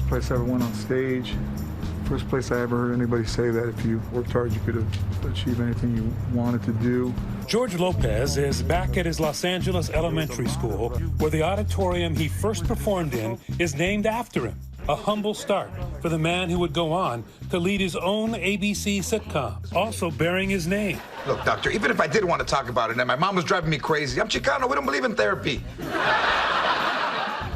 place I ever went on stage. First place I ever heard anybody say that if you worked hard, you could achieve anything you wanted to do. George Lopez is back at his Los Angeles elementary school, where the auditorium he first performed in is named after him. A humble start for the man who would go on to lead his own ABC sitcom, also bearing his name. Look, doctor, even if I did want to talk about it and my mom was driving me crazy, I'm Chicano, we don't believe in therapy.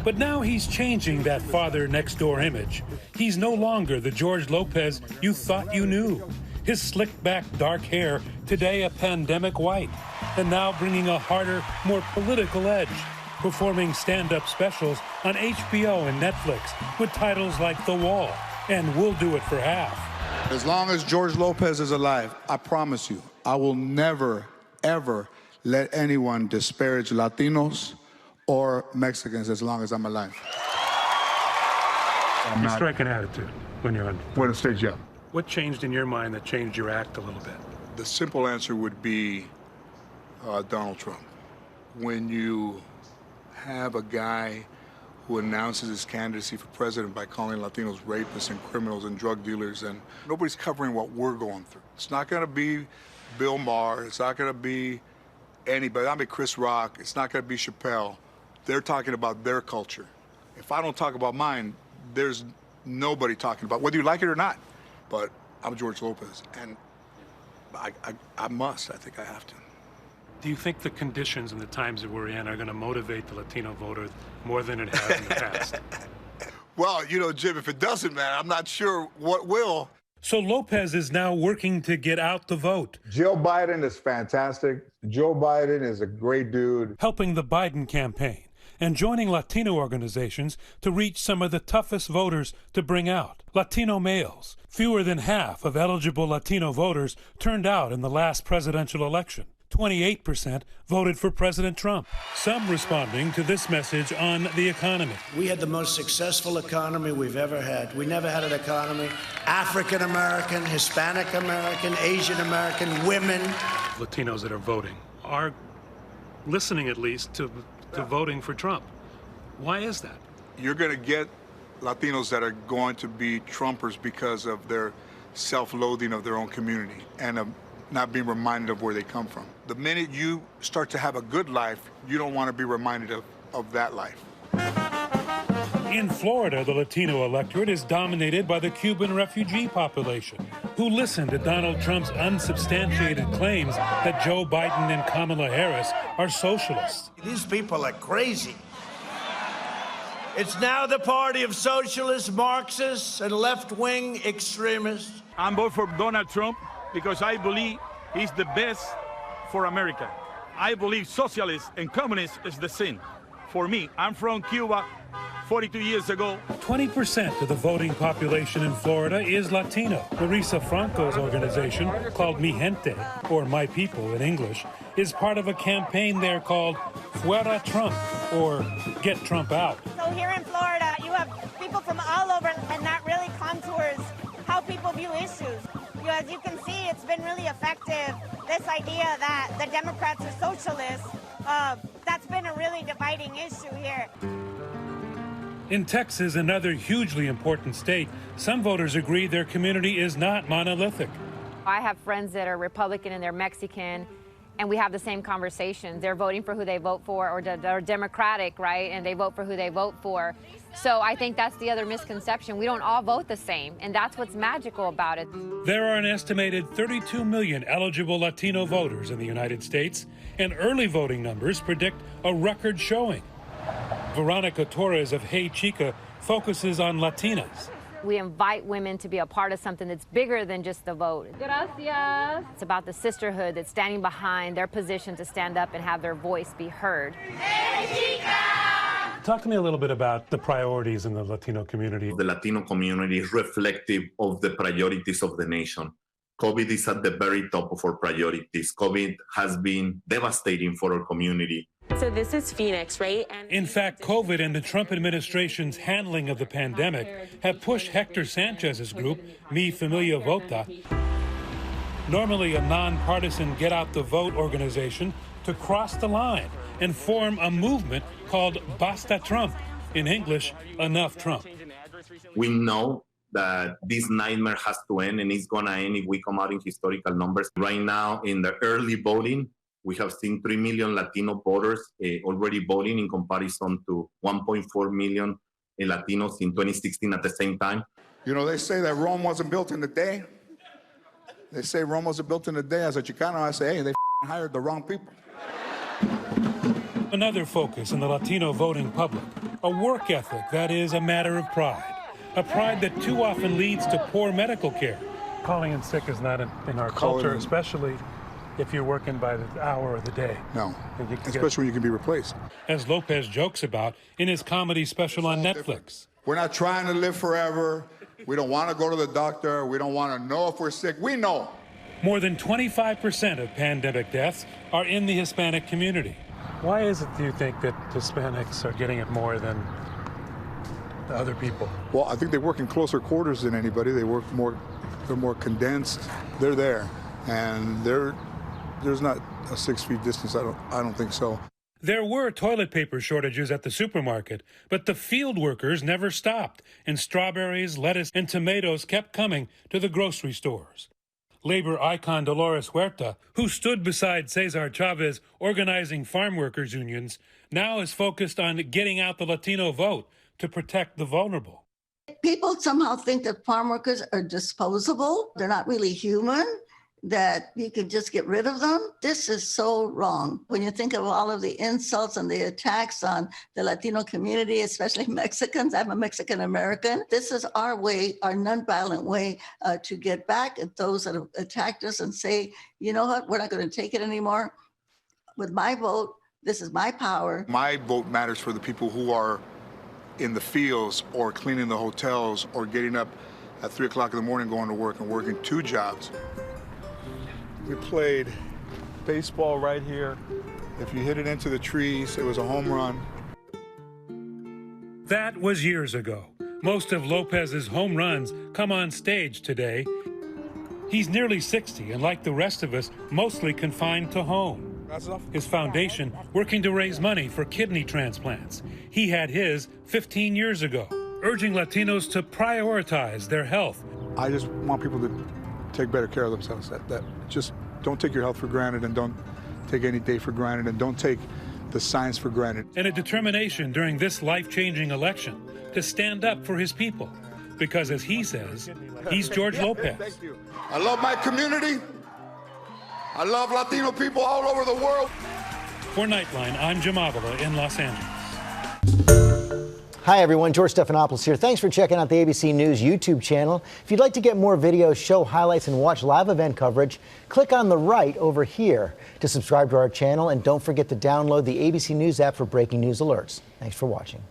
But now he's changing that father next door image. He's no longer the George Lopez you thought you knew. His slicked back dark hair, today a pandemic white, and now bringing a harder, more political edge, performing stand-up specials on HBO and Netflix with titles like The Wall and We'll Do It for Half. As long as George Lopez is alive, I promise you, I will never, ever let anyone disparage Latinos or Mexicans as long as I'm alive. You strike an attitude when you're on. What a stage, yeah. What changed in your mind that changed your act a little bit? The simple answer would be Donald Trump. When you have a guy who announces his candidacy for president by calling Latinos rapists and criminals and drug dealers, and nobody's covering what we're going through. It's not going to be Bill Maher. It's not going to be anybody. I mean, Chris Rock. It's not going to be Chappelle. They're talking about their culture. If I don't talk about mine, there's nobody talking about, whether you like it or not. But I'm George Lopez, and I think I have to. Do you think the conditions and the times that we're in are going to motivate the Latino voter more than it has in the past? Well, you know, Jim, if it doesn't, man, I'm not sure what will. So Lopez is now working to get out the vote. Joe Biden is fantastic. Joe Biden is a great dude. Helping the Biden campaign and joining Latino organizations to reach some of the toughest voters to bring out. Latino males. Fewer than half of eligible Latino voters turned out in the last presidential election. 28% voted for President Trump. Some responding to this message on the economy. We had the most successful economy we've ever had. We never had an economy. African American, Hispanic American, Asian American, women. Latinos that are voting are listening at least to voting for Trump. Why is that? You're going to get Latinos that are going to be Trumpers because of their self-loathing of their own community and of not being reminded of where they come from. The minute you start to have a good life, you don't want to be reminded of that life. In Florida, the Latino electorate is dominated by the Cuban refugee population, who listened to Donald Trump's unsubstantiated claims that Joe Biden and Kamala Harris are socialists. These people are crazy. It's now the party of socialists, Marxists, and left-wing extremists. I'm voting for Donald Trump because I believe he's the best for America. I believe socialists and communists is the sin. For me, I'm from Cuba 42 years ago. 20% of the voting population in Florida is Latino. Marisa Franco's organization, called Mi Gente, or My People in English, is part of a campaign there called Fuera Trump, or Get Trump Out. So here in Florida, you have people from all over, and that really contours how people view issues. As you can see, it's been really effective, this idea that the Democrats are socialists. That's been a really dividing issue here. In Texas, another hugely important state, some voters agree their community is not monolithic. I have friends that are Republican and they're Mexican, and we have the same conversation. They're voting for who they vote for, or they're Democratic, right? And they vote for who they vote for. So I think that's the other misconception. We don't all vote the same, and that's what's magical about it. There are an estimated 32 million eligible Latino voters in the United States, and early voting numbers predict a record showing. Veronica Torres of Hey Chica focuses on Latinas. We invite women to be a part of something that's bigger than just the vote. Gracias. It's about the sisterhood that's standing behind their position to stand up and have their voice be heard. Hey Chica! Talk to me a little bit about the priorities in the Latino community. The Latino community is reflective of the priorities of the nation. COVID is at the very top of our priorities. COVID has been devastating for our community. So this is Phoenix, right? In fact, COVID and the Trump administration's handling of the pandemic have pushed Hector Sanchez's group, Mi Familia Vota, normally a nonpartisan get-out-the-vote organization, to cross the line and form a movement called Basta Trump, in English, Enough Trump. We know that this nightmare has to end, and it's going to end if we come out in historical numbers. Right now, in the early voting, we have seen 3 million Latino voters already voting in comparison to 1.4 million Latinos in 2016 at the same time. You know, they say that Rome wasn't built in a day. They say Rome wasn't built in a day. As a Chicano, I say, hey, they hired the wrong people. Another focus in the Latino voting public, a work ethic that is a matter of pride. A pride that too often leads to poor medical care. Calling in sick is not in our culture, especially if you're working by the hour or the day. No, especially when you can be replaced. As Lopez jokes about in his comedy special on Netflix. We're not trying to live forever. We don't want to go to the doctor. We don't want to know if we're sick. We know. More than 25% of pandemic deaths are in the Hispanic community. Why is it, do you think, that Hispanics are getting it more than the other people? Well, I think they work in closer quarters than anybody. They work more, they're more condensed. They're there, and there's not a 6 feet distance. I don't think so. There were toilet paper shortages at the supermarket, but the field workers never stopped, and strawberries, lettuce, and tomatoes kept coming to the grocery stores. Labor icon Dolores Huerta, who stood beside Cesar Chavez organizing farm workers' unions, now is focused on getting out the Latino vote to protect the vulnerable. People somehow think that farm workers are disposable. They're not really human, that you can just get rid of them. This is so wrong. When you think of all of the insults and the attacks on the Latino community, especially Mexicans, I'm a Mexican American. This is our way, our nonviolent way to get back at those that have attacked us and say, you know what, we're not going to take it anymore. With my vote, this is my power. My vote matters for the people who are in the fields or cleaning the hotels or getting up at 3 o'clock in the morning going to work and working 2 jobs. We played baseball right here. If you hit it into the trees, it was a home run. That was years ago. Most of Lopez's home runs come on stage today. He's nearly 60 and, like the rest of us, mostly confined to home. His foundation working to raise money for kidney transplants. He had his 15 years ago, urging Latinos to prioritize their health. I just want people to take better care of themselves. That just don't take your health for granted, and don't take any day for granted, and don't take the science for granted. And a determination during this life-changing election to stand up for his people. Because as he says, he's George Lopez. Thank you. I love my community. I love Latino people all over the world. For Nightline, I'm Jim Avila in Los Angeles. Hi, everyone. George Stephanopoulos here. Thanks for checking out the ABC News YouTube channel. If you'd like to get more videos, show highlights, and watch live event coverage, click on the right over here to subscribe to our channel. And don't forget to download the ABC News app for breaking news alerts. Thanks for watching.